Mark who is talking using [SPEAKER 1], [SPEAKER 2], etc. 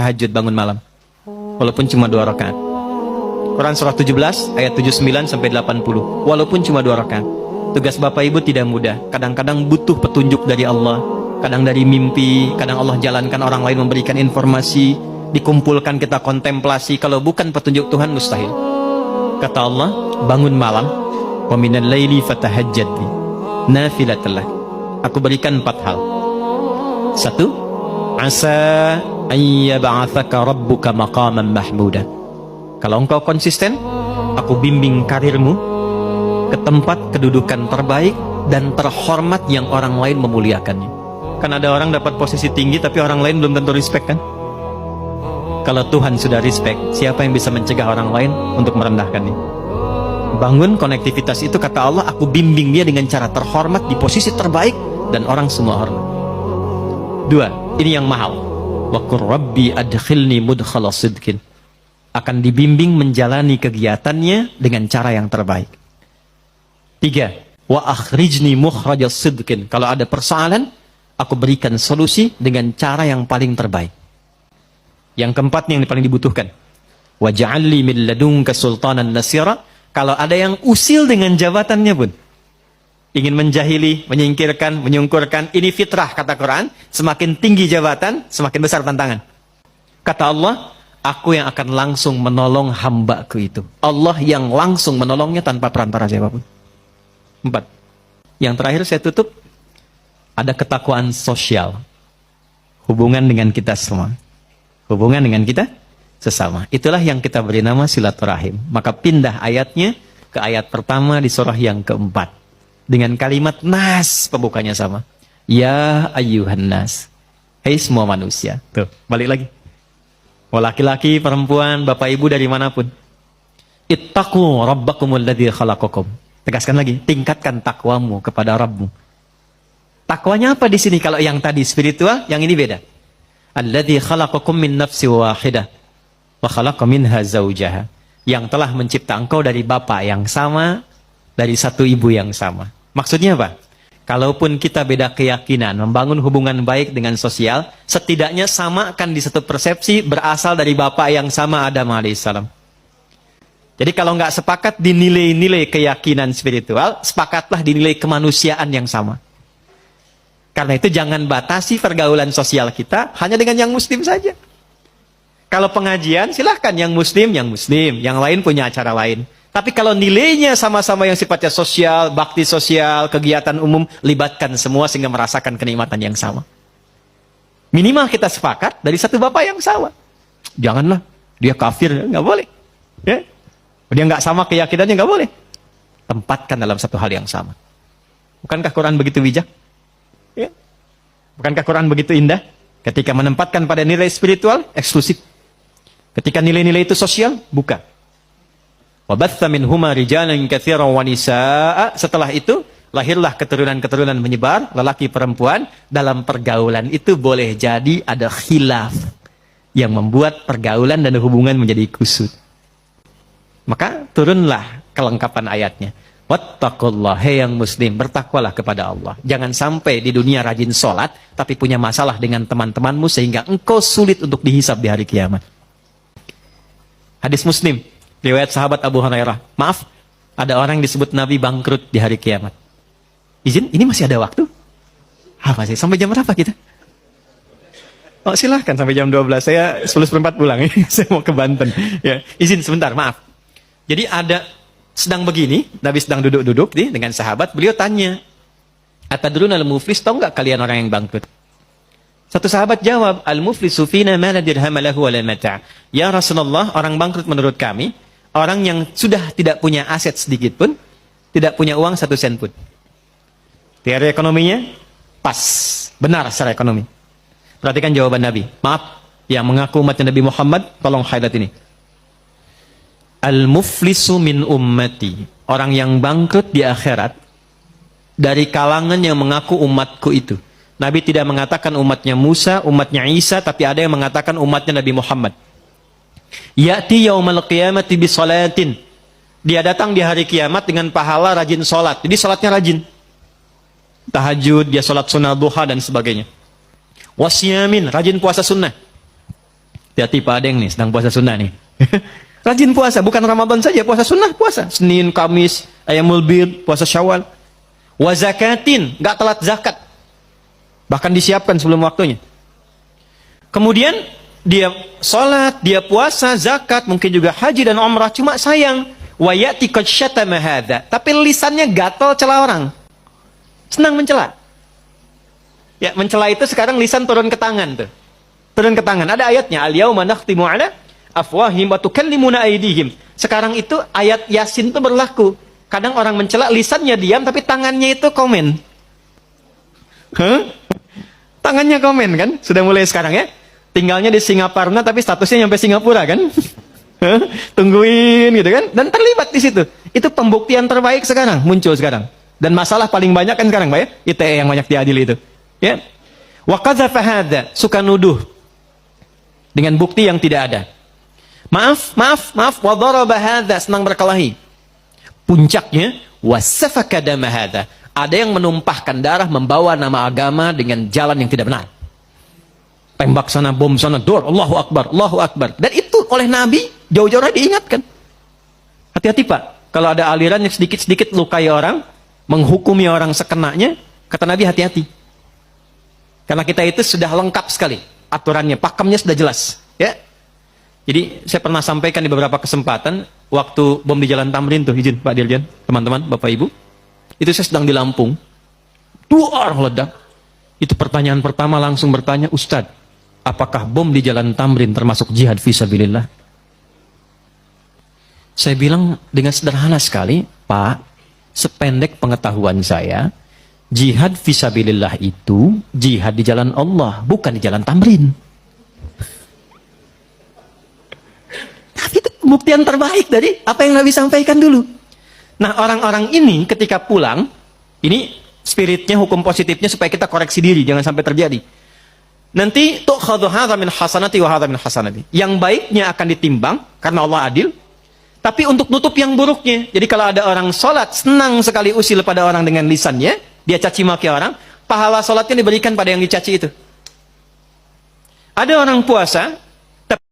[SPEAKER 1] tahajud bangun malam. Walaupun cuma 2 rakaat. Quran surah 17 ayat 79 sampai 80. Walaupun cuma 2 rakaat. Tugas Bapak Ibu tidak mudah. Kadang-kadang butuh petunjuk dari Allah. Kadang dari mimpi, kadang Allah jalankan orang lain memberikan informasi, dikumpulkan kita kontemplasi. Kalau bukan petunjuk Tuhan mustahil. Kata Allah, bangun malam, wa minal laili fatahajjad bi nafilatallah. Aku berikan 4 hal. 1, asa ayyab'atsaka rabbuka maqaman mahmuda. Kalau engkau konsisten, aku bimbing karirmu ke tempat kedudukan terbaik dan terhormat yang orang lain memuliakannya. Kan ada orang dapat posisi tinggi tapi orang lain belum tentu respect kan? Kalau Tuhan sudah respect, siapa yang bisa mencegah orang lain untuk merendahkannya? Bangun konektivitas itu, kata Allah, aku bimbing dia dengan cara terhormat di posisi terbaik dan orang semua hormat. 2, ini yang mahal. Wa qur rabbi adkhilni mudkhala sidqin. Akan dibimbing menjalani kegiatannya dengan cara yang terbaik. 3, wa akhrijni mukhrajas sidqin. Kalau ada persoalan, aku berikan solusi dengan cara yang paling terbaik. Yang keempat yang paling dibutuhkan. Wa ja'alli min ladunka sultanan nasira. Kalau ada yang usil dengan jabatannya pun, ingin menjahili, menyingkirkan, menyungkurkan, ini fitrah kata Quran. Semakin tinggi jabatan, semakin besar tantangan. Kata Allah, aku yang akan langsung menolong hambaku itu. Allah yang langsung menolongnya tanpa perantara siapapun. 4. Yang terakhir saya tutup, ada ketakwaan sosial. Hubungan dengan kita semua. Hubungan dengan kita sesama. Itulah yang kita beri nama silaturahim. Maka pindah ayatnya ke ayat pertama di surah yang keempat. Dengan kalimat nas, pembukanya sama. Ya ayyuhan nas. Hei semua manusia. Tuh, balik lagi. Laki-laki, perempuan, bapak ibu dari manapun. Ittaqu rabbakumul ladzi khalaqakum. Tegaskan lagi, tingkatkan takwamu kepada Rabbmu. Takwanya apa di sini? Kalau yang tadi spiritual, yang ini beda. Alladzi khalaqakum min nafsin wahidah wa khalaqa minha zaujaha. Yang telah mencipta engkau dari bapak yang sama, dari satu ibu yang sama. Maksudnya apa? Kalaupun kita beda keyakinan, membangun hubungan baik dengan sosial, setidaknya samakan di satu persepsi berasal dari bapak yang sama, Adam alaihissalam. Jadi kalau nggak sepakat di nilai-nilai keyakinan spiritual, sepakatlah di nilai kemanusiaan yang sama. Karena itu jangan batasi pergaulan sosial kita hanya dengan yang muslim saja. Kalau pengajian, silahkan yang muslim, yang lain punya acara lain. Tapi kalau nilainya sama-sama yang sifatnya sosial, bakti sosial, kegiatan umum, libatkan semua sehingga merasakan kenikmatan yang sama. Minimal kita sepakat dari satu bapak yang sama. Janganlah, dia kafir, nggak boleh. Ya? Dia nggak sama keyakinannya, nggak boleh. Tempatkan dalam satu hal yang sama. Bukankah Quran begitu bijak? Ya? Bukankah Quran begitu indah? Ketika menempatkan pada nilai spiritual, eksklusif. Ketika nilai-nilai itu sosial, buka. Wabatha minhuma rijalan katsiran wa nisaa. Setelah itu lahirlah keturunan-keturunan menyebar, lelaki perempuan. Dalam pergaulan itu boleh jadi ada khilaf yang membuat pergaulan dan hubungan menjadi kusut. Maka turunlah kelengkapan ayatnya. Wattaqullah, hei yang muslim, bertakwalah kepada Allah. Jangan sampai di dunia rajin sholat tapi punya masalah dengan teman-temanmu sehingga engkau sulit untuk dihisab di hari kiamat. Hadis Muslim, riwayat sahabat Abu Hurairah. Maaf, ada orang yang disebut Nabi bangkrut di hari kiamat. Izin, ini masih ada waktu? Apa sih? Sampai jam berapa kita? Oh silahkan sampai jam 12. Saya 10:04 pulang. Saya mau ke Banten. Ya, izin sebentar, maaf. Jadi ada sedang begini, Nabi sedang duduk-duduk dengan sahabat. Beliau tanya, atadruna al-muflis, tahu nggak kalian orang yang bangkrut? Satu sahabat jawab, al-muflisu fina ma la dirham lahu wa la mata'. Ya Rasulullah, orang bangkrut menurut kami, orang yang sudah tidak punya aset sedikit pun, tidak punya uang 1 sen pun. Teori ekonominya pas, benar secara ekonomi. Perhatikan jawaban Nabi. Maaf, yang mengaku umatnya Nabi Muhammad, tolong highlight ini. Al-muflisu min ummati. Orang yang bangkrut di akhirat dari kalangan yang mengaku umatku itu. Nabi tidak mengatakan umatnya Musa, umatnya Isa, tapi ada yang mengatakan umatnya Nabi Muhammad. Ya'ti yaumal qiyamati bi salatin. Dia datang di hari kiamat dengan pahala rajin salat. Jadi salatnya rajin. Tahajud, dia salat sunnah duha dan sebagainya. Wasyamin, rajin puasa sunnah. Hati-hati Pak Adeng nih, sedang puasa sunnah nih. Rajin puasa, bukan Ramadan saja, puasa sunnah, puasa. Senin, Kamis, Ayyamul Bid, puasa Syawal. Wa zakatin, nggak telat zakat. Bahkan disiapkan sebelum waktunya. Kemudian dia sholat, dia puasa, zakat, mungkin juga haji dan umrah. Cuma sayang, wa ya'ti qad syatama hadza. Tapi lisannya gatal cela orang. Senang mencela. Ya, mencela itu sekarang lisan turun ke tangan tuh. Turun ke tangan. Ada ayatnya, al-yauma nakhtimu ala afwahim wa tukallimuna aydihim. Sekarang itu ayat Yasin itu berlaku. Kadang orang mencela, lisannya diam tapi tangannya itu komen. Hah? Tangannya komen kan? Sudah mulai sekarang ya. Tinggalnya di Singaparna tapi statusnya nyampe Singapura kan? Hah? Tungguin gitu kan? Dan terlibat di situ. Itu pembuktian terbaik sekarang, muncul sekarang. Dan masalah paling banyak kan sekarang, Pak ya? ITE yang banyak diadili itu. Ya. Wa qadzafa hadza, suka nuduh dengan bukti yang tidak ada. Maaf, wa daraba hadza, senang berkelahi. Puncaknya wasafaka dama hadza. Ada yang menumpahkan darah, membawa nama agama dengan jalan yang tidak benar. Tembak sana, bom sana, dor, Allahu Akbar, Allahu Akbar. Dan itu oleh Nabi jauh-jauh diingatkan. Hati-hati Pak, kalau ada aliran yang sedikit-sedikit lukai orang, menghukumi orang sekenanya, kata Nabi hati-hati. Karena kita itu sudah lengkap sekali aturannya, pakemnya sudah jelas. Ya. Jadi saya pernah sampaikan di beberapa kesempatan, waktu bom di Jalan Tamrin tuh, izin Pak Dirjen, teman-teman, Bapak Ibu, itu saya sedang di Lampung, 2 orang ledak. Itu pertanyaan pertama langsung bertanya, Ustadz, apakah bom di Jalan Tamrin termasuk jihad fisabilillah? Saya bilang dengan sederhana sekali, Pak, sependek pengetahuan saya, jihad fisabilillah itu jihad di jalan Allah, bukan di Jalan Tamrin. Tapi itu pembuktian terbaik dari apa yang Nabi sampaikan dulu. Nah, orang-orang ini ketika pulang, ini spiritnya, hukum positifnya supaya kita koreksi diri, jangan sampai terjadi. Nanti tu'khadhu hadza min hasanati wa hadza min hasanati. Yang baiknya akan ditimbang karena Allah adil, tapi untuk nutup yang buruknya. Jadi kalau ada orang sholat senang sekali usil pada orang dengan lisannya, dia caci maki orang, pahala sholatnya diberikan pada yang dicaci itu. Ada orang puasa